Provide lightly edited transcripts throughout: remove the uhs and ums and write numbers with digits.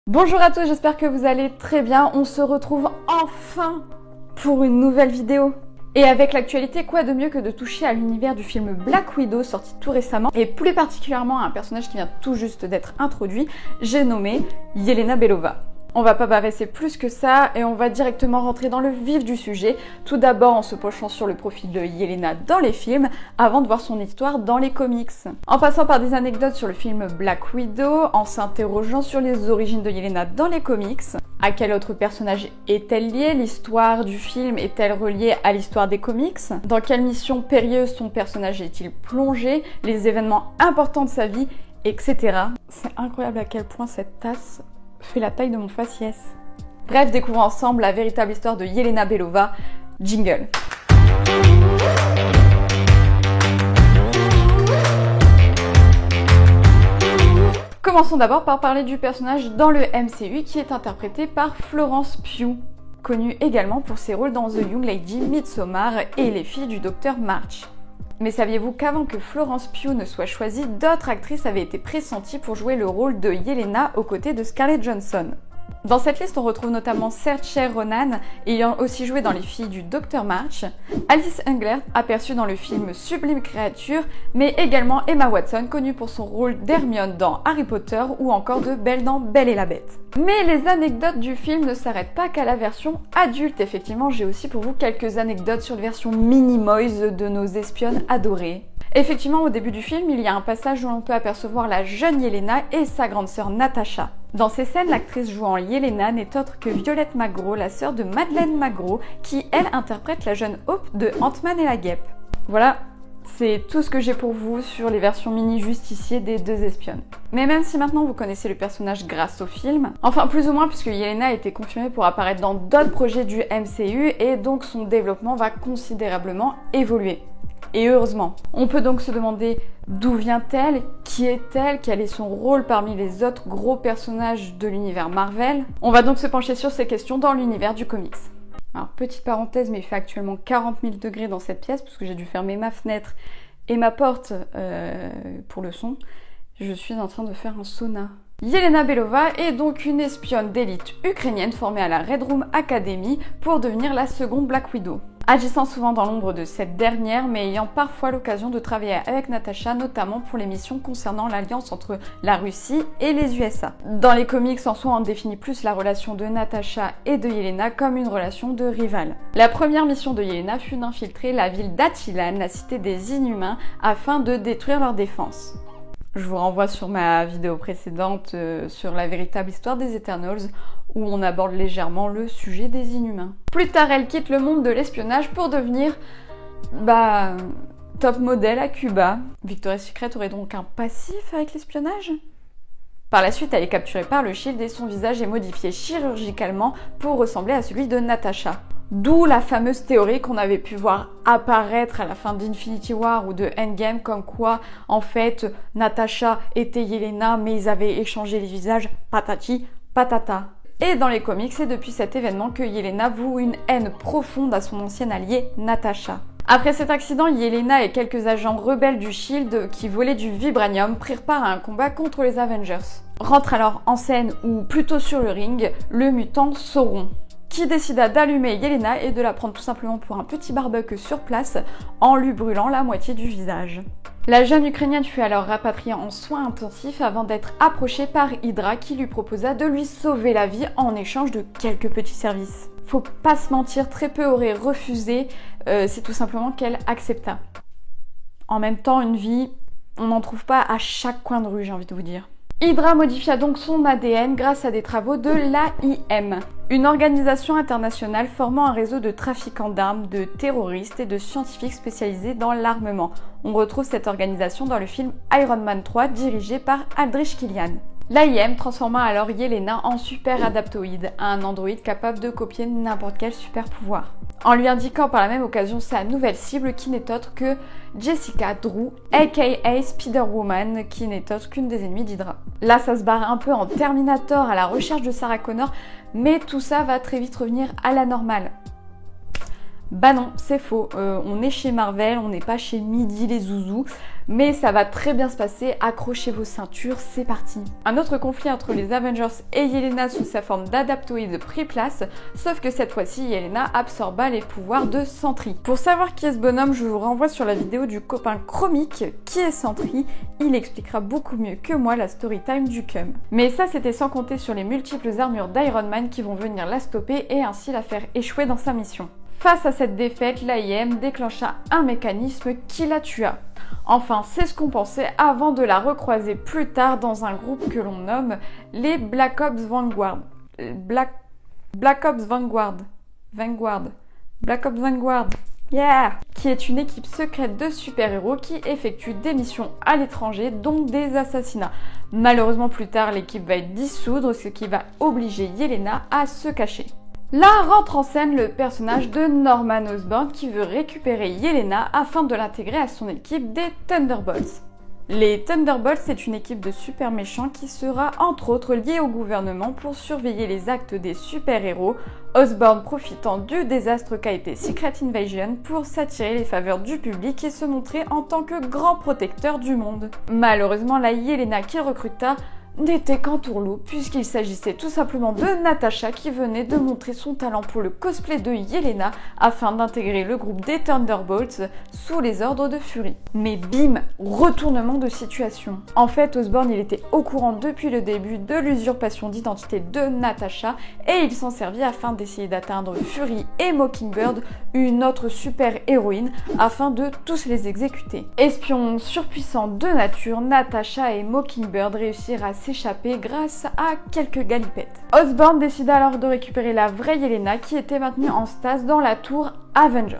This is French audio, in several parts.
Bonjour à tous, j'espère que vous allez très bien. On se retrouve enfin pour une nouvelle vidéo. Et avec l'actualité, quoi de mieux que de toucher à l'univers du film Black Widow sorti tout récemment, et plus particulièrement à un personnage qui vient tout juste d'être introduit, j'ai nommé Yelena Belova. On va pas bavarder plus que ça et on va directement rentrer dans le vif du sujet, tout d'abord en se penchant sur le profil de Yelena dans les films, avant de voir son histoire dans les comics. En passant par des anecdotes sur le film Black Widow, en s'interrogeant sur les origines de Yelena dans les comics, à quel autre personnage est-elle liée, l'histoire du film est-elle reliée à l'histoire des comics, dans quelle mission périlleuse son personnage est-il plongé, les événements importants de sa vie, etc. C'est incroyable à quel point cette tasse fait la taille de mon faciès. Bref, découvrons ensemble la véritable histoire de Yelena Belova. Jingle. Commençons d'abord par parler du personnage dans le MCU qui est interprété par Florence Pugh, connue également pour ses rôles dans The Young Lady, Midsommar et Les Filles du Docteur March. Mais saviez-vous qu'avant que Florence Pugh ne soit choisie, d'autres actrices avaient été pressenties pour jouer le rôle de Yelena aux côtés de Scarlett Johansson? Dans cette liste, on retrouve notamment Saoirse Ronan, ayant aussi joué dans Les Filles du Docteur March, Alice Englert, aperçue dans le film Sublime Créature, mais également Emma Watson, connue pour son rôle d'Hermione dans Harry Potter ou encore de Belle dans Belle et la Bête. Mais les anecdotes du film ne s'arrêtent pas qu'à la version adulte. Effectivement, j'ai aussi pour vous quelques anecdotes sur la version mini-moise de nos espionnes adorées. Effectivement, au début du film, il y a un passage où l'on peut apercevoir la jeune Yelena et sa grande sœur Natasha. Dans ces scènes, l'actrice jouant Yelena n'est autre que Violette Magro, la sœur de Madeleine Magro, qui, elle, interprète la jeune Hope de Ant-Man et la Guêpe. Voilà, c'est tout ce que j'ai pour vous sur les versions mini-justiciées des deux espionnes. Mais même si maintenant vous connaissez le personnage grâce au film, enfin plus ou moins puisque Yelena a été confirmée pour apparaître dans d'autres projets du MCU et donc son développement va considérablement évoluer. Et heureusement. On peut donc se demander d'où vient-elle, qui est-elle, quel est son rôle parmi les autres gros personnages de l'univers Marvel. On va donc se pencher sur ces questions dans l'univers du comics. Alors petite parenthèse, mais il fait actuellement 40 000 degrés dans cette pièce parce que j'ai dû fermer ma fenêtre et ma porte pour le son. Je suis en train de faire un sauna. Yelena Belova est donc une espionne d'élite ukrainienne formée à la Red Room Academy pour devenir la seconde Black Widow. Agissant souvent dans l'ombre de cette dernière, mais ayant parfois l'occasion de travailler avec Natasha, notamment pour les missions concernant l'alliance entre la Russie et les USA. Dans les comics, en soi, on définit plus la relation de Natasha et de Yelena comme une relation de rivales. La première mission de Yelena fut d'infiltrer la ville d'Attilan, la cité des Inhumains, afin de détruire leur défense. Je vous renvoie sur ma vidéo précédente sur la véritable histoire des Eternals où on aborde légèrement le sujet des Inhumains. Plus tard, elle quitte le monde de l'espionnage pour devenir, top modèle à Cuba. Victoria's Secret aurait donc un passif avec l'espionnage ? Par la suite, elle est capturée par le Shield et son visage est modifié chirurgicalement pour ressembler à celui de Natasha. D'où la fameuse théorie qu'on avait pu voir apparaître à la fin d'Infinity War ou de Endgame, comme quoi, en fait, Natasha était Yelena, mais ils avaient échangé les visages patati patata. Et dans les comics, c'est depuis cet événement que Yelena voue une haine profonde à son ancienne alliée, Natasha. Après cet accident, Yelena et quelques agents rebelles du Shield qui volaient du vibranium prirent part à un combat contre les Avengers. Rentre alors en scène, ou plutôt sur le ring, le mutant Sauron, qui décida d'allumer Yelena et de la prendre tout simplement pour un petit barbecue sur place en lui brûlant la moitié du visage. La jeune Ukrainienne fut alors rapatriée en soins intensifs avant d'être approchée par Hydra qui lui proposa de lui sauver la vie en échange de quelques petits services. Faut pas se mentir, très peu auraient refusé, c'est tout simplement qu'elle accepta. En même temps, une vie, on n'en trouve pas à chaque coin de rue, j'ai envie de vous dire. Hydra modifia donc son ADN grâce à des travaux de l'AIM, une organisation internationale formant un réseau de trafiquants d'armes, de terroristes et de scientifiques spécialisés dans l'armement. On retrouve cette organisation dans le film Iron Man 3 dirigé par Aldrich Killian. L'AIM transforma alors Yelena en super adaptoïde, un androïde capable de copier n'importe quel super pouvoir, en lui indiquant par la même occasion sa nouvelle cible qui n'est autre que Jessica Drew, aka Spider-Woman, qui n'est autre qu'une des ennemies d'Hydra. Là, ça se barre un peu en Terminator à la recherche de Sarah Connor, mais tout ça va très vite revenir à la normale. Bah non, c'est faux, on est chez Marvel, on n'est pas chez Midi les Zouzous. Mais ça va très bien se passer, accrochez vos ceintures, c'est parti. Un autre conflit entre les Avengers et Yelena sous sa forme d'adaptoïde prit place, sauf que cette fois-ci Yelena absorba les pouvoirs de Sentry. Pour savoir qui est ce bonhomme, je vous renvoie sur la vidéo du copain Chromique qui est Sentry, il expliquera beaucoup mieux que moi la story time du cum. Mais ça c'était sans compter sur les multiples armures d'Iron Man qui vont venir la stopper et ainsi la faire échouer dans sa mission. Face à cette défaite, l'AIM déclencha un mécanisme qui la tua. Enfin, c'est ce qu'on pensait avant de la recroiser plus tard dans un groupe que l'on nomme les Black Ops Vanguard. Black Ops Vanguard. Black Ops Vanguard. Yeah! Qui est une équipe secrète de super-héros qui effectue des missions à l'étranger, dont des assassinats. Malheureusement, plus tard, l'équipe va être dissoudre, ce qui va obliger Yelena à se cacher. Là rentre en scène le personnage de Norman Osborn qui veut récupérer Yelena afin de l'intégrer à son équipe des Thunderbolts. Les Thunderbolts, c'est une équipe de super méchants qui sera entre autres liée au gouvernement pour surveiller les actes des super-héros, Osborn profitant du désastre qu'a été Secret Invasion pour s'attirer les faveurs du public et se montrer en tant que grand protecteur du monde. Malheureusement, la Yelena qu'il recruta n'était qu'un tourlou puisqu'il s'agissait tout simplement de Natasha qui venait de montrer son talent pour le cosplay de Yelena afin d'intégrer le groupe des Thunderbolts sous les ordres de Fury. Mais bim, retournement de situation. En fait, Osborn il était au courant depuis le début de l'usurpation d'identité de Natasha et il s'en servit afin d'essayer d'atteindre Fury et Mockingbird, une autre super héroïne, afin de tous les exécuter. Espions surpuissants de nature, Natasha et Mockingbird réussirent à s'échapper grâce à quelques galipettes. Osborn décida alors de récupérer la vraie Yelena qui était maintenue en stase dans la tour Avengers.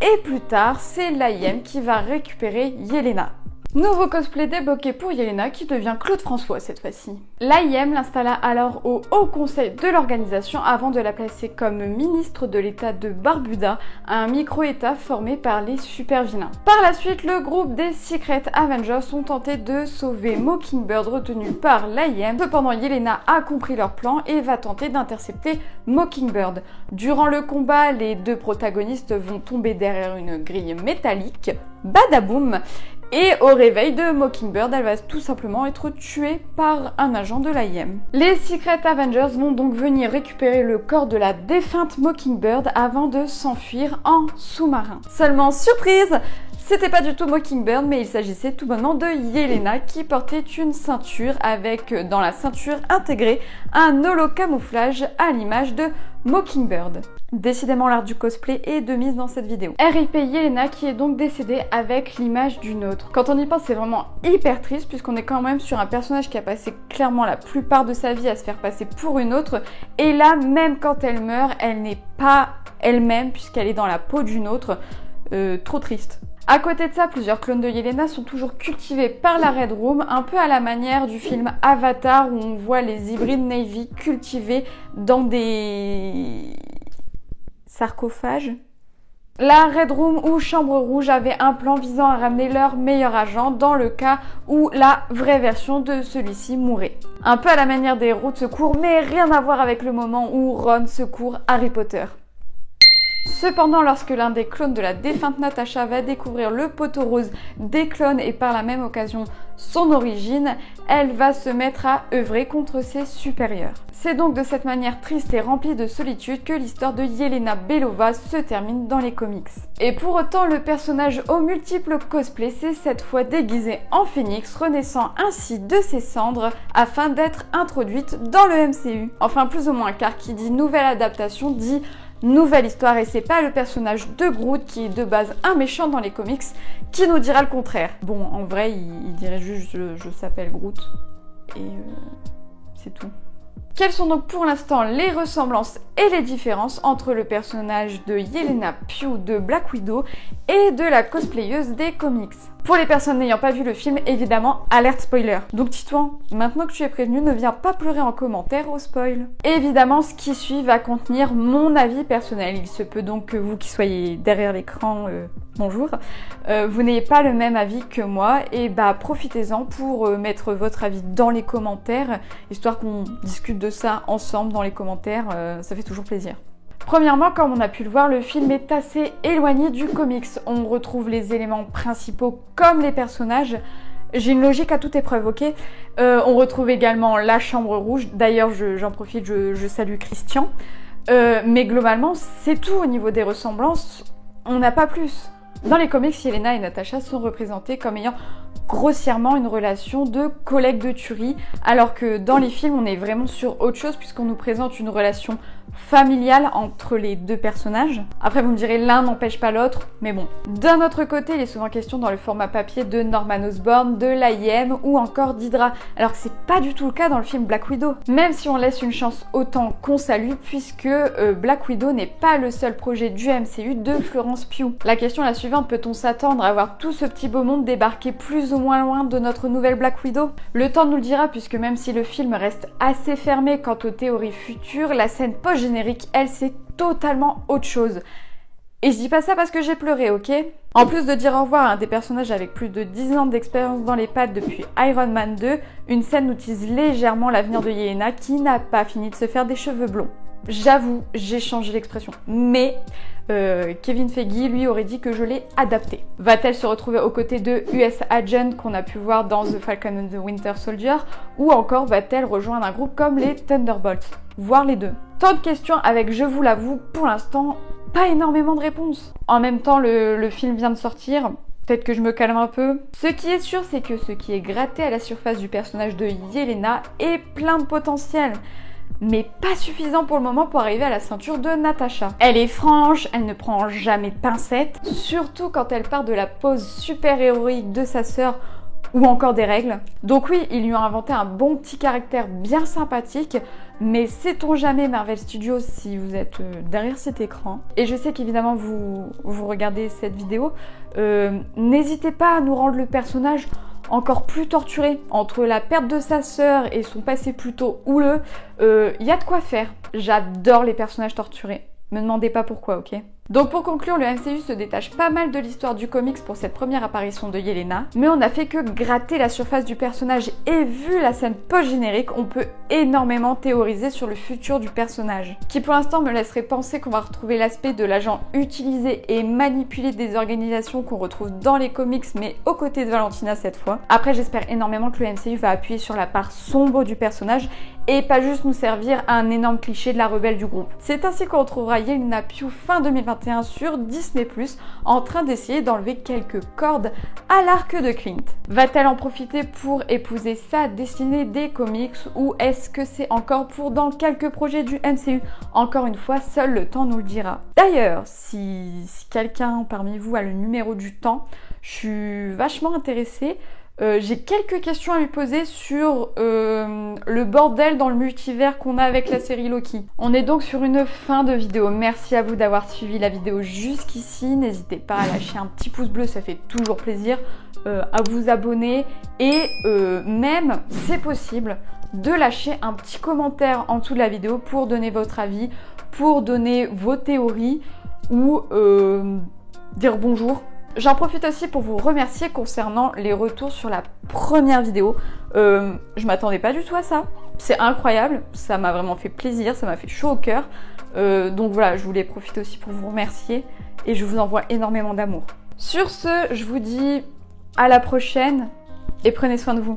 Et plus tard, c'est l'AIM qui va récupérer Yelena. Nouveau cosplay débloqué pour Yelena qui devient Claude François cette fois-ci. L'AIM l'installa alors au Haut Conseil de l'organisation avant de la placer comme ministre de l'État de Barbuda, un micro-État formé par les super vilains. Par la suite, le groupe des Secret Avengers ont tenté de sauver Mockingbird retenu par l'AIM. Cependant, Yelena a compris leur plan et va tenter d'intercepter Mockingbird. Durant le combat, les deux protagonistes vont tomber derrière une grille métallique. Badaboum! Et au réveil de Mockingbird, elle va tout simplement être tuée par un agent de l'AIM. Les Secret Avengers vont donc venir récupérer le corps de la défunte Mockingbird avant de s'enfuir en sous-marin. Seulement surprise, c'était pas du tout Mockingbird, mais il s'agissait tout bonnement de Yelena qui portait une ceinture avec dans la ceinture intégrée un holo-camouflage à l'image de Mockingbird. Décidément l'art du cosplay est de mise dans cette vidéo. R.I.P. Yelena qui est donc décédée avec l'image d'une autre. Quand on y pense, c'est vraiment hyper triste puisqu'on est quand même sur un personnage qui a passé clairement la plupart de sa vie à se faire passer pour une autre. Et là, même quand elle meurt, elle n'est pas elle-même puisqu'elle est dans la peau d'une autre. Trop triste. À côté de ça, plusieurs clones de Yelena sont toujours cultivés par la Red Room, un peu à la manière du film Avatar où on voit les hybrides Navy cultivés dans des sarcophages. La Red Room ou Chambre Rouge avait un plan visant à ramener leur meilleur agent dans le cas où la vraie version de celui-ci mourrait. Un peu à la manière des héros de secours, mais rien à voir avec le moment où Ron secourt Harry Potter. Cependant, lorsque l'un des clones de la défunte Natasha va découvrir le poteau rose des clones et par la même occasion son origine, elle va se mettre à œuvrer contre ses supérieurs. C'est donc de cette manière triste et remplie de solitude que l'histoire de Yelena Belova se termine dans les comics. Et pour autant, le personnage aux multiples cosplays s'est cette fois déguisé en phénix, renaissant ainsi de ses cendres afin d'être introduite dans le MCU. Enfin plus ou moins, car qui dit nouvelle adaptation dit nouvelle histoire et c'est pas le personnage de Groot qui est de base un méchant dans les comics qui nous dira le contraire. Bon, en vrai, il dirait juste je s'appelle Groot et c'est tout. Quelles sont donc pour l'instant les ressemblances et les différences entre le personnage de Yelena Pugh de Black Widow et de la cosplayeuse des comics? Pour les personnes n'ayant pas vu le film, évidemment, alerte spoiler. Donc Titouan, maintenant que tu es prévenu, ne viens pas pleurer en commentaire au spoil. Évidemment, ce qui suit va contenir mon avis personnel. Il se peut donc que vous qui soyez derrière l'écran, bonjour, vous n'ayez pas le même avis que moi, et bah profitez-en pour mettre votre avis dans les commentaires, histoire qu'on discute de ça ensemble dans les commentaires, ça fait toujours plaisir. Premièrement, comme on a pu le voir, le film est assez éloigné du comics. On retrouve les éléments principaux comme les personnages. J'ai une logique à toute épreuve, ok. On retrouve également la Chambre Rouge. D'ailleurs, j'en profite, je salue Christian. Mais globalement, c'est tout au niveau des ressemblances. On n'a pas plus. Dans les comics, Yelena et Natasha sont représentées comme ayant grossièrement une relation de collègues de tuerie, alors que dans les films, on est vraiment sur autre chose puisqu'on nous présente une relation familiale entre les deux personnages. Après, vous me direz, l'un n'empêche pas l'autre, mais bon. D'un autre côté, il est souvent question dans le format papier de Norman Osborn, de l'AIM ou encore d'Hydra, alors que c'est pas du tout le cas dans le film Black Widow. Même si on laisse une chance autant qu'on salue, puisque Black Widow n'est pas le seul projet du MCU de Florence Pugh. La question est la suivante, peut-on s'attendre à voir tout ce petit beau monde débarquer plus ou moins loin de notre nouvelle Black Widow? Le temps nous le dira, puisque même si le film reste assez fermé quant aux théories futures, la scène post-générique, elle, c'est totalement autre chose. Et je dis pas ça parce que j'ai pleuré, ok? En plus de dire au revoir à un des personnages avec plus de 10 ans d'expérience dans les pattes depuis Iron Man 2, une scène nous tease légèrement l'avenir de Yelena qui n'a pas fini de se faire des cheveux blonds. J'avoue, j'ai changé l'expression, mais Kevin Feige, lui, aurait dit que je l'ai adapté. Va-t-elle se retrouver aux côtés de US Agent qu'on a pu voir dans The Falcon and the Winter Soldier, ou encore va-t-elle rejoindre un groupe comme les Thunderbolts, voire les deux? Tant de questions avec, je vous l'avoue, pour l'instant, pas énormément de réponses. En même temps, le film vient de sortir. Peut-être que je me calme un peu. Ce qui est sûr, c'est que ce qui est gratté à la surface du personnage de Yelena est plein de potentiel, mais pas suffisant pour le moment pour arriver à la ceinture de Natasha. Elle est franche, elle ne prend jamais de pincettes, surtout quand elle part de la pose super héroïque de sa sœur ou encore des règles. Donc oui, ils lui ont inventé un bon petit caractère bien sympathique, mais sait-on jamais Marvel Studios si vous êtes derrière cet écran, et je sais qu'évidemment vous regardez cette vidéo, n'hésitez pas à nous rendre le personnage encore plus torturé. Entre la perte de sa sœur et son passé plutôt houleux, y a de quoi faire. J'adore les personnages torturés. Me demandez pas pourquoi, ok? Donc pour conclure, le MCU se détache pas mal de l'histoire du comics pour cette première apparition de Yelena, mais on n'a fait que gratter la surface du personnage, et vu la scène post-générique, on peut énormément théoriser sur le futur du personnage, qui pour l'instant me laisserait penser qu'on va retrouver l'aspect de l'agent utilisé et manipulé des organisations qu'on retrouve dans les comics, mais aux côtés de Valentina cette fois. Après, j'espère énormément que le MCU va appuyer sur la part sombre du personnage et pas juste nous servir à un énorme cliché de la rebelle du groupe. C'est ainsi qu'on retrouvera Yelena Pugh fin 2021 sur Disney+, en train d'essayer d'enlever quelques cordes à l'arc de Clint. Va-t-elle en profiter pour épouser sa destinée des comics, ou est-ce que c'est encore pour dans quelques projets du MCU? Encore une fois, seul le temps nous le dira. D'ailleurs, si quelqu'un parmi vous a le numéro du temps, je suis vachement intéressée. J'ai quelques questions à lui poser sur le bordel dans le multivers qu'on a avec la série Loki. On est donc sur une fin de vidéo. Merci à vous d'avoir suivi la vidéo jusqu'ici. N'hésitez pas à lâcher un petit pouce bleu, ça fait toujours plaisir, à vous abonner et même, c'est possible, de lâcher un petit commentaire en dessous de la vidéo pour donner votre avis, pour donner vos théories ou dire bonjour. J'en profite aussi pour vous remercier concernant les retours sur la première vidéo. Je m'attendais pas du tout à ça. C'est incroyable, ça m'a vraiment fait plaisir, ça m'a fait chaud au cœur. Donc voilà, je voulais profiter aussi pour vous remercier et je vous envoie énormément d'amour. Sur ce, je vous dis à la prochaine et prenez soin de vous.